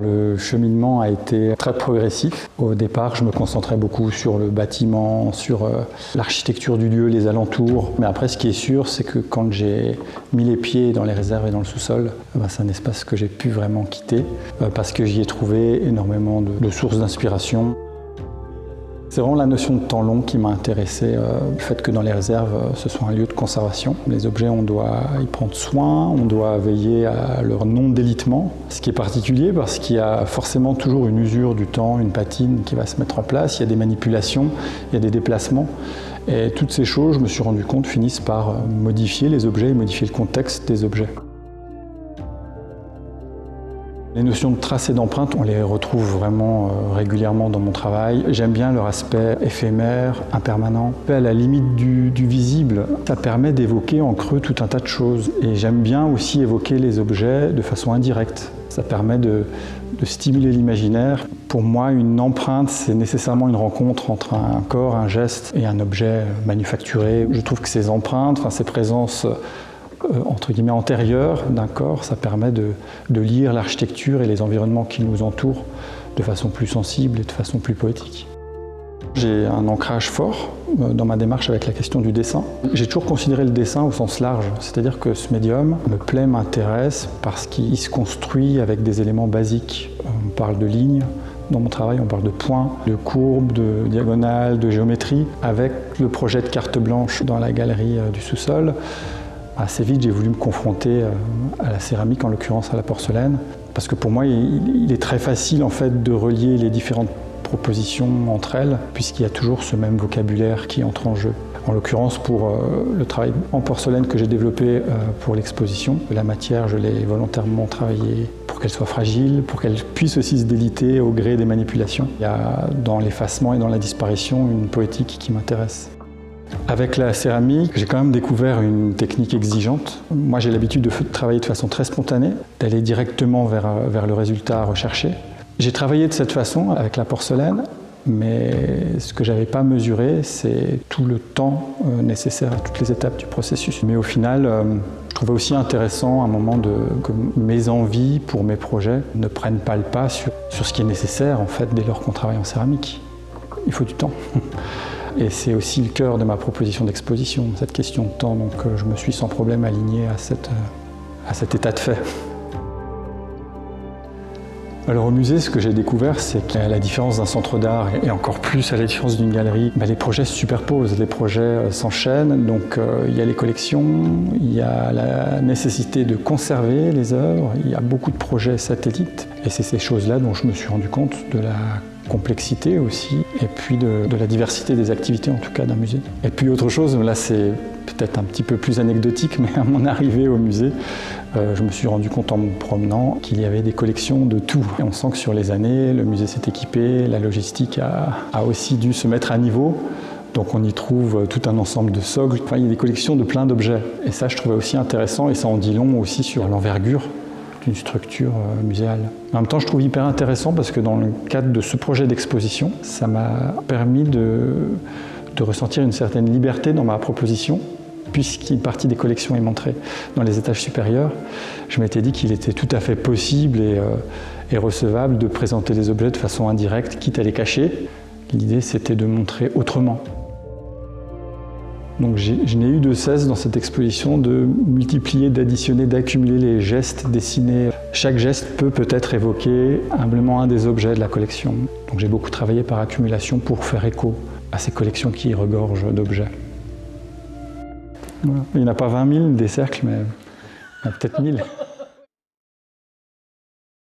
Le cheminement a été très progressif. Au départ, je me concentrais beaucoup sur le bâtiment, sur l'architecture du lieu, les alentours. Mais après, ce qui est sûr, c'est que quand j'ai mis les pieds dans les réserves et dans le sous-sol, c'est un espace que j'ai pu vraiment quitter parce que j'y ai trouvé énormément de sources d'inspiration. C'est vraiment la notion de temps long qui m'a intéressé, le fait que dans les réserves, ce soit un lieu de conservation. Les objets, on doit y prendre soin, on doit veiller à leur non-délitement. Ce qui est particulier parce qu'il y a forcément toujours une usure du temps, une patine qui va se mettre en place, il y a des manipulations, il y a des déplacements. Et toutes ces choses, je me suis rendu compte, finissent par modifier les objets et modifier le contexte des objets. Les notions de traces et d'empreintes, on les retrouve vraiment régulièrement dans mon travail. J'aime bien leur aspect éphémère, impermanent. À la limite du visible, ça permet d'évoquer en creux tout un tas de choses. Et j'aime bien aussi évoquer les objets de façon indirecte. Ça permet de stimuler l'imaginaire. Pour moi, une empreinte, c'est nécessairement une rencontre entre un corps, un geste et un objet manufacturé. Je trouve que ces empreintes, ces présences entre guillemets antérieure d'un corps, ça permet de lire l'architecture et les environnements qui nous entourent de façon plus sensible et de façon plus poétique. J'ai un ancrage fort dans ma démarche avec la question du dessin. J'ai toujours considéré le dessin au sens large, c'est-à-dire que ce médium me plaît, m'intéresse parce qu'il se construit avec des éléments basiques. On parle de lignes. Dans mon travail, on parle de points, de courbes, de diagonales, de géométrie. Avec le projet de carte blanche dans la galerie du sous-sol, assez vite, j'ai voulu me confronter à la céramique, en l'occurrence à la porcelaine, parce que pour moi, il est très facile en fait de relier les différentes propositions entre elles, puisqu'il y a toujours ce même vocabulaire qui entre en jeu. En l'occurrence, pour le travail en porcelaine que j'ai développé pour l'exposition, la matière, je l'ai volontairement travaillée pour qu'elle soit fragile, pour qu'elle puisse aussi se déliter au gré des manipulations. Il y a dans l'effacement et dans la disparition une poétique qui m'intéresse. Avec la céramique, j'ai quand même découvert une technique exigeante. Moi, j'ai l'habitude de travailler de façon très spontanée, d'aller directement vers le résultat recherché. J'ai travaillé de cette façon avec la porcelaine, mais ce que je n'avais pas mesuré, c'est tout le temps nécessaire à toutes les étapes du processus. Mais au final, je trouvais aussi intéressant à un moment que mes envies pour mes projets ne prennent pas le pas sur ce qui est nécessaire en fait, dès lors qu'on travaille en céramique. Il faut du temps. Et c'est aussi le cœur de ma proposition d'exposition, cette question de temps. Donc je me suis sans problème aligné à cet état de fait. Alors au musée, ce que j'ai découvert, c'est qu'à la différence d'un centre d'art et encore plus à la différence d'une galerie, les projets se superposent, les projets s'enchaînent. Donc il y a les collections, il y a la nécessité de conserver les œuvres, il y a beaucoup de projets satellites. Et c'est ces choses-là dont je me suis rendu compte de la complexité aussi, et puis de la diversité des activités en tout cas d'un musée. Et puis autre chose, là c'est peut-être un petit peu plus anecdotique, mais à mon arrivée au musée, je me suis rendu compte en me promenant qu'il y avait des collections de tout. Et on sent que sur les années, le musée s'est équipé, la logistique a aussi dû se mettre à niveau. Donc on y trouve tout un ensemble de socles. Enfin, il y a des collections de plein d'objets. Et ça, je trouvais aussi intéressant, et ça en dit long aussi sur l'envergure d'une structure muséale. En même temps, je trouve hyper intéressant parce que dans le cadre de ce projet d'exposition, ça m'a permis de ressentir une certaine liberté dans ma proposition, puisqu'une partie des collections est montrée dans les étages supérieurs. Je m'étais dit qu'il était tout à fait possible et recevable de présenter les objets de façon indirecte, quitte à les cacher. L'idée, c'était de montrer autrement. Donc je n'ai eu de cesse dans cette exposition de multiplier, d'additionner, d'accumuler les gestes dessinés. Chaque geste peut peut-être évoquer humblement un des objets de la collection. Donc j'ai beaucoup travaillé par accumulation pour faire écho à ces collections qui regorgent d'objets. Voilà. Il n'y en a pas 20 000 des cercles, mais il y en a peut-être 1000.